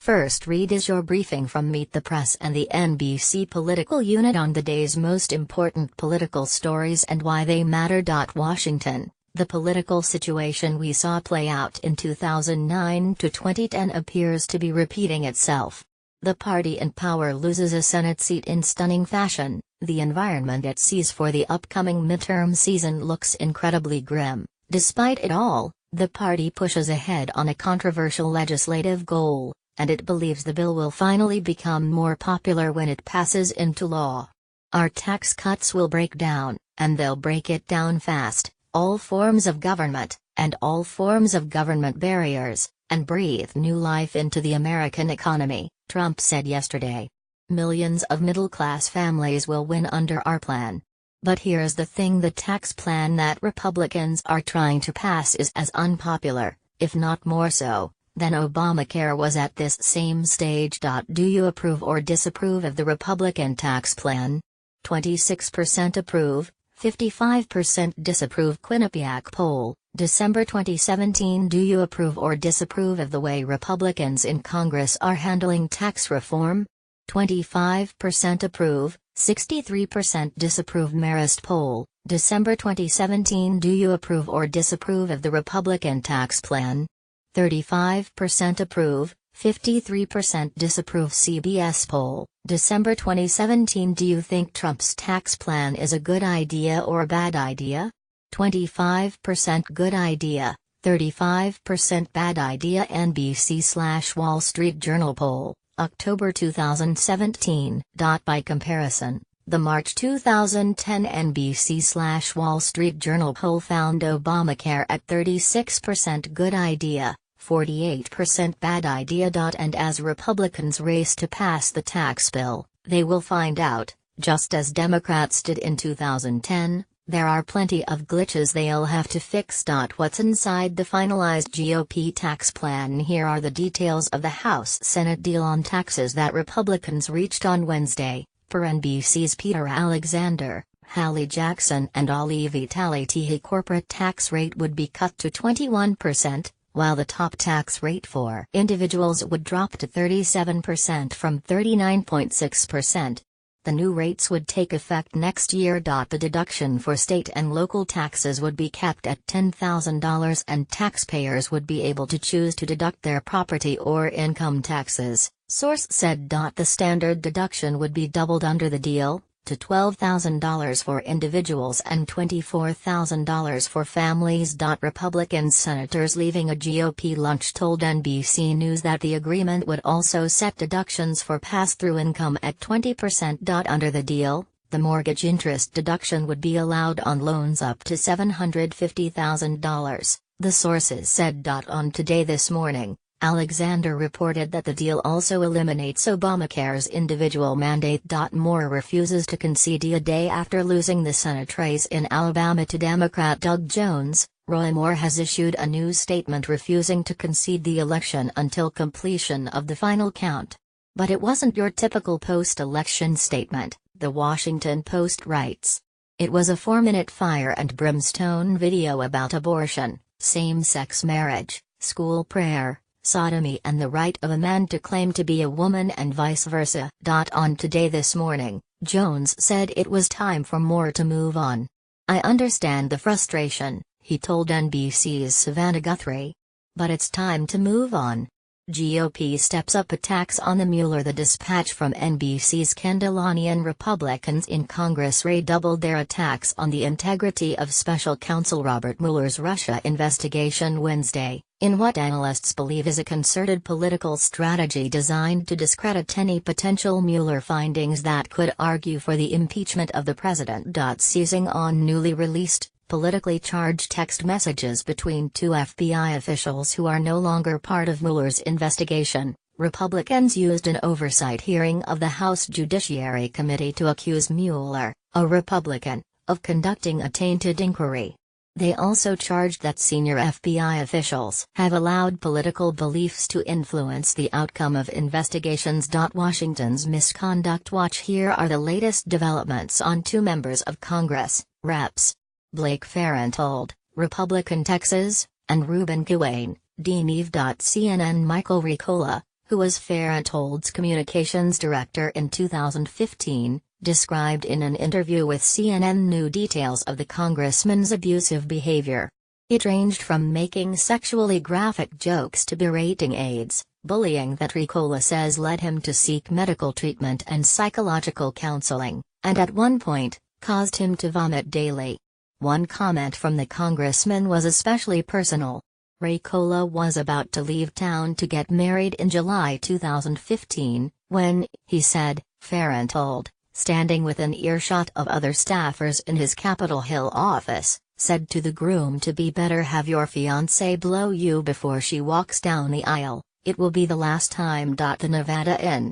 First read is your briefing from Meet the Press and the NBC political unit on the day's most important political stories and why they matter. Washington, the political situation we saw play out in 2009 to 2010 appears to be repeating itself. The party in power loses a Senate seat in stunning fashion. The environment it sees for the upcoming midterm season looks incredibly grim. Despite it all, the party pushes ahead on a controversial legislative goal, and it believes the bill will finally become more popular when it passes into law. Our tax cuts will break down, and they'll break it down fast, all forms of government, and all forms of government barriers, and breathe new life into the American economy, Trump said yesterday. Millions of middle-class families will win under our plan. But here's the thing: the tax plan that Republicans are trying to pass is as unpopular, if not more so, than Obamacare was at this same stage. Do you approve or disapprove of the Republican tax plan? 26% approve, 55% disapprove. Quinnipiac poll, December 2017. Do you approve or disapprove of the way Republicans in Congress are handling tax reform? 25% approve, 63% disapprove. Marist poll, December 2017. Do you approve or disapprove of the Republican tax plan? 35% approve, 53% disapprove. CBS poll, December 2017. Do you think Trump's tax plan is a good idea or a bad idea? 25% good idea, 35% bad idea. NBC/Wall Street Journal poll, October 2017. By comparison, the March 2010 NBC/Wall Street Journal poll found Obamacare at 36% good idea, 48% bad idea. And as Republicans race to pass the tax bill, they will find out, just as Democrats did in 2010, there are plenty of glitches they'll have to fix. What's inside the finalized GOP tax plan? Here are the details of the House-Senate deal on taxes that Republicans reached on Wednesday, per NBC's Peter Alexander, Hallie Jackson and Ali Vitale. Corporate tax rate would be cut to 21%, while the top tax rate for individuals would drop to 37% from 39.6%. The new rates would take effect next year. The deduction for state and local taxes would be capped at $10,000 and taxpayers would be able to choose to deduct their property or income taxes, source said. The standard deduction would be doubled under the deal, to $12,000 for individuals and $24,000 for families. Republican senators leaving a GOP lunch told NBC News that the agreement would also set deductions for pass-through income at 20%. Under the deal, the mortgage interest deduction would be allowed on loans up to $750,000, the sources said. On Today This Morning, Alexander reported that the deal also eliminates Obamacare's individual mandate. Moore refuses to concede a day after losing the Senate race in Alabama to Democrat Doug Jones. Roy Moore has issued a news statement refusing to concede the election until completion of the final count. But it wasn't your typical post-election statement, The Washington Post writes. It was a 4-minute fire and brimstone video about abortion, same-sex marriage, school prayer, sodomy and the right of a man to claim to be a woman and vice versa. On Today This Morning, Jones said it was time for Moore to move on. I understand the frustration, he told NBC's Savannah Guthrie. But it's time to move on. GOP steps up attacks on the Mueller. The dispatch from NBC's Ken Delanian. Republicans in Congress redoubled their attacks on the integrity of Special Counsel Robert Mueller's Russia investigation Wednesday, in what analysts believe is a concerted political strategy designed to discredit any potential Mueller findings that could argue for the impeachment of the president. Seizing on newly released, politically charged text messages between two FBI officials who are no longer part of Mueller's investigation, Republicans used an oversight hearing of the House Judiciary Committee to accuse Mueller, a Republican, of conducting a tainted inquiry. They also charged that senior FBI officials have allowed political beliefs to influence the outcome of investigations. Washington's Misconduct Watch. Here are the latest developments on two members of Congress, Reps. Blake Farenthold, Republican Texas, and Ruben Guane, Dean Eve. CNN. Michael Ricola, who was Farenthold's communications director in 2015, described in an interview with CNN new details of the congressman's abusive behavior. It ranged from making sexually graphic jokes to berating aides, bullying that Ricola says led him to seek medical treatment and psychological counseling, and at one point, caused him to vomit daily. One comment from the congressman was especially personal. Ricola was about to leave town to get married in July 2015, when, he said, Farenthold, standing within earshot of other staffers in his Capitol Hill office, said to the groom-to-be, "Better have your fiancée blow you before she walks down the aisle, it will be the last time." The Nevada Inn,